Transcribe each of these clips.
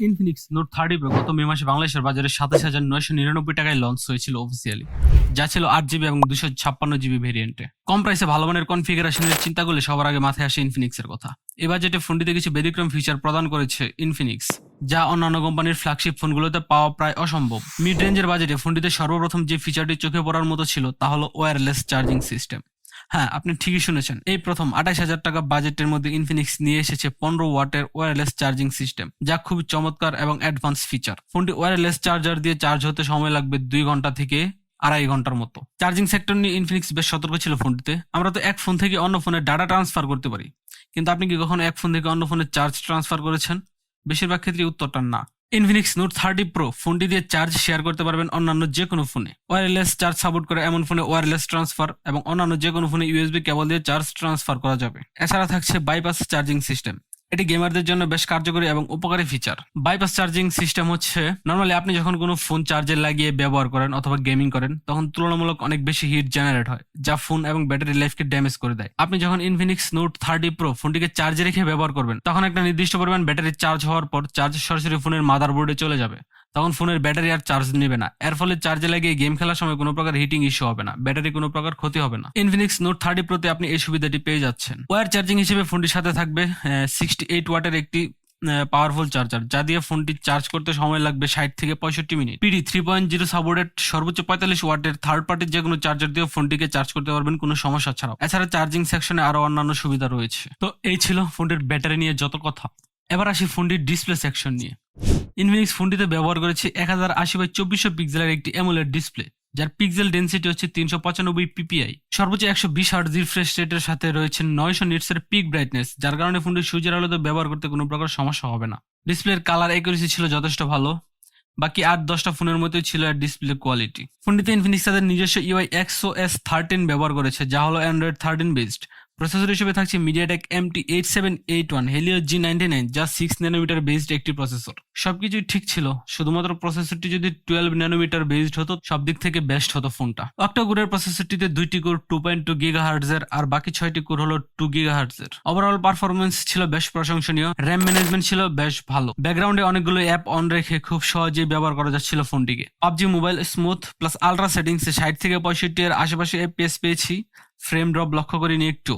Infinix note 30 pro গত মে মাসে বাংলাদেশের বাজারে ২৭,৯৯৯ টাকায় লঞ্চ হয়েছিল অফিসিয়ালি, যা ছিল ৮ জিবি এবং ২৫৬ জিবি ভেরিয়েন্টে। কম প্রাইসে ভালো মানের কনফিগারেশনের চিন্তা করলে সবার আগে মাথায় আসে ইনফিনিক্সের কথা। এ বাজেটে ফোনটিতে কিছু ব্যতিক্রম ফিচার প্রদান করেছে ইনফিনিক্স, যা অন্যান্য কোম্পানির ফ্ল্যাগশিপ ফোনগুলোতে পাওয়া প্রায় অসম্ভব। মিড রেঞ্জের বাজেটে ফোনটিতে সর্বপ্রথম যে ফিচারটি চোখে পড়ার মতো ছিল তা হলো ওয়্যারলেস চার্জিং সিস্টেম। হ্যাঁ, আপনি ঠিকই শুনেছেন, এই প্রথম ২৮,০০০ টাকা বাজেটের মধ্যে ইনফিনিক্স নিয়ে এসেছে ১৫ ওয়াটের ওয়্যারলেস চার্জিং সিস্টেম, যা খুবই চমৎকার এবং অ্যাডভান্স ফিচার। ফোনটি ওয়্যারলেস চার্জার দিয়ে চার্জ হতে সময় লাগবে ২ ঘন্টা থেকে ২.৫ ঘন্টার মতো। চার্জিং সেক্টর নিয়ে ইনফিনিক্স বেশ সতর্ক ছিল ফোনটিতে। আমরা তো এক ফোন থেকে অন্য ফোনে ডাটা ট্রান্সফার করতে পারি, কিন্তু আপনি কি কখনো এক ফোন থেকে অন্য ফোনে চার্জ ট্রান্সফার করেছেন? বেশিরভাগ ক্ষেত্রে উত্তরটা না। ইনফিনিক্স নোট 30 প্রো ফোনটি দিয়ে চার্জ শেয়ার করতে পারবেন অন্যান্য যে কোনো ফোনে। ওয়্যারলেস চার্জ সাপোর্ট করে এমন ফোনে ওয়্যারলেস ট্রান্সফার এবং অন্যান্য যে কোনো ফোনে ইউএসবি কেবল দিয়ে চার্জ ট্রান্সফার করা যাবে। এছাড়া থাকছে বাইপাস চার্জিং সিস্টেম। এটি গেমারদের জন্য বেশ কার্যকরী এবং উপকারী ফিচার। বাইপাস চার্জিং সিস্টেম হচ্ছে নর্মালি আপনি যখন কোনো ফোন চার্জে লাগিয়ে ব্যবহার করেন অথবা গেমিং করেন, তখন তুলনামূলক অনেক বেশি হিট জেনারেট হয়, যা ফোন এবং ব্যাটারি লাইফকে ড্যামেজ করে দেয়। আপনি যখন ইনফিনিক্স নোট 30 প্রো ফোনটিকে চার্জে রেখে ব্যবহার করবেন, তখন একটা নির্দিষ্ট পরিমাণ ব্যাটারি চার্জ হওয়ার পর চার্জ সরাসরি ফোনের মাদারবোর্ডে চলে যাবে। তখন ফোনের ব্যাটারি আর চার্জ নেবে না। এর ফলে চার্জে লাগিয়ে গেম খেলার সময় কোনো প্রকার হিটিং ইস্যু হবে না, ব্যাটারি কোনো প্রকার ক্ষতি হবে না। ইনফিনিক্স নোট 30 প্রোতে আপনি এই সুবিধাটি পেয়ে যাচ্ছেন। ওয়্যার চার্জিং হিসেবে ফোনটির সাথে থাকবে 68 ওয়াটের একটি পাওয়ারফুল চার্জার, যা দিয়ে ফোনটি চার্জ করতে সময় লাগবে ৬০ থেকে ৬৫ মিনিট। পিডি 3.0 সাপোর্টেড সর্বোচ্চ ৪৫ ওয়াটের থার্ড পার্টির যে কোনো চার্জার দিয়ে ফোনটিকে চার্জ করতে পারবেন কোনো সমস্যা ছাড়াও। এছাড়া চার্জিং সেকশনে আরো অন্যান্য সুবিধা রয়েছে। তো এই ছিল ফোনটির ব্যাটারি নিয়ে যত কথা। এবার আসি ফোনটির ডিসপ্লে সেকশন নিয়ে। ইনফিনিক্স ফোনটিতে ব্যবহার করেছে ১০৮০x২৪০০ পিক্সেলের একটি অ্যামোলেড ডিসপ্লে, যার পিক্সেল ডেন্সিটি হচ্ছে ৩৯৫ পিপিআই। সর্বোচ্চ ১২০ হার্টজ রিফ্রেশ রেটের সাথে রয়েছে ৯০০ নিটসের পিক ব্রাইটনেস, যার কারণে ফোনটি সূর্যের আলোতে ব্যবহার করতে কোনো প্রকার সমস্যা হবে না। ডিসপ্লের কালার অ্যাকুরেসি ছিল যথেষ্ট ভালো। বাকি ৮-১০টা ফোনের মতোই ছিল এর ডিসপ্লে কোয়ালিটি। ফোনটিতে ইনফিনিক্স তাদের নিজস্ব ইউআই XOS 13 ব্যবহার করেছে, যা হলো অ্যান্ড্রয়েড 13 বেসড। প্রসেসর হিসেবে থাকছে মিডিয়াটেক MT8781 Helio G99, যা 6 ন্যানোমিটার বেসড একটি প্রসেসর। সবকিছুই ঠিক ছিল, শুধুমাত্র প্রসেসরটি যদি 12 ন্যানোমিটার বেসড হতো সব দিক থেকে বেস্ট হতো ফোনটা। অক্টা-কোরের প্রসেসরটিতে 2টি কোর 2.2 GHz এর আর বাকি 6টি কোর হলো 2 GHz এর। ওভারঅল পারফরমেন্স ছিল বেশ প্রশংসনীয়। র্যাম ম্যানেজমেন্ট ছিল বেশ ভালো। ব্যাকগ্রাউন্ডে অনেকগুলো অ্যাপ অন রেখে খুব সহজেই ব্যবহার করা যাচ্ছিল ফোনটিকে। PUBG mobile smooth plus ultra সেটিংসে 60 থেকে 65 এর আশেপাশে FPS পেয়েছি। ফ্রেম ড্রপ লক্ষ্য করিনি একটু,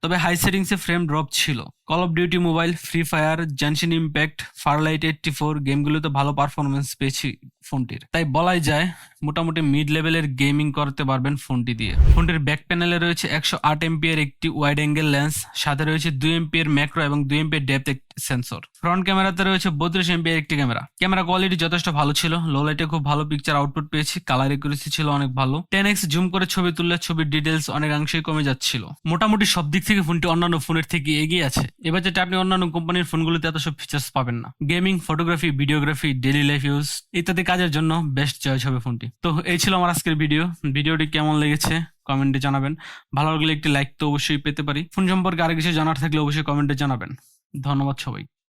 তবে হাই সেটিংসে ফ্রেম ড্রপ ছিল। Call of duty mobile, free fire, Genshin impact, Farlight 84 গেমগুলোতে ভালো পারফরমেন্স পেয়েছি ফোনটির। তাই বলাই যায় মোটামুটি মিড লেভেলের গেমিং করতে পারবেন ফোনটি দিয়ে। ফোনটির ব্যাক প্যানেলে রয়েছে 108 এমপির একটি ওয়াইড অ্যাঙ্গেল লেন্স, সাথে রয়েছে 2 এমপির ম্যাক্রো এবং 2 এমপির ডেপথ সেন্সর। ফ্রন্ট ক্যামেরাতে রয়েছে 32 এমপির একটি ক্যামেরা কোয়ালিটি যথেষ্ট ভালো ছিল। লো লাইটে খুব ভালো পিকচার আউটপুট পেয়েছি। কালার একুরেসি ছিল অনেক ভালো। 10x জুম করে ছবি তুললে ছবির ডিটেলস অনেকাংশেই কমে যাচ্ছিল। মোটামুটি সব দিক থেকে ফোনটি অন্যান্য ফোনের থেকে এগিয়ে আছে। এবার যেটা আপনি অন্যান্য কোম্পানির ফোনগুলোতে এত সব ফিচার্স পাবেন না। Gaming, photography, videography, daily life use ইত্যাদি কাজের জন্য বেস্ট চয়েস হবে ফোনটি। তো এই ছিল আমার আজকের ভিডিওটি কেমন লেগেছে কমেন্টে জানাবেন। ভালো লাগলে একটি লাইক তো অবশ্যই পেতে পারি। ফোন সম্পর্কে আরো কিছু জানার থাকলে অবশ্যই কমেন্টে জানাবেন। ধন্যবাদ সবাই।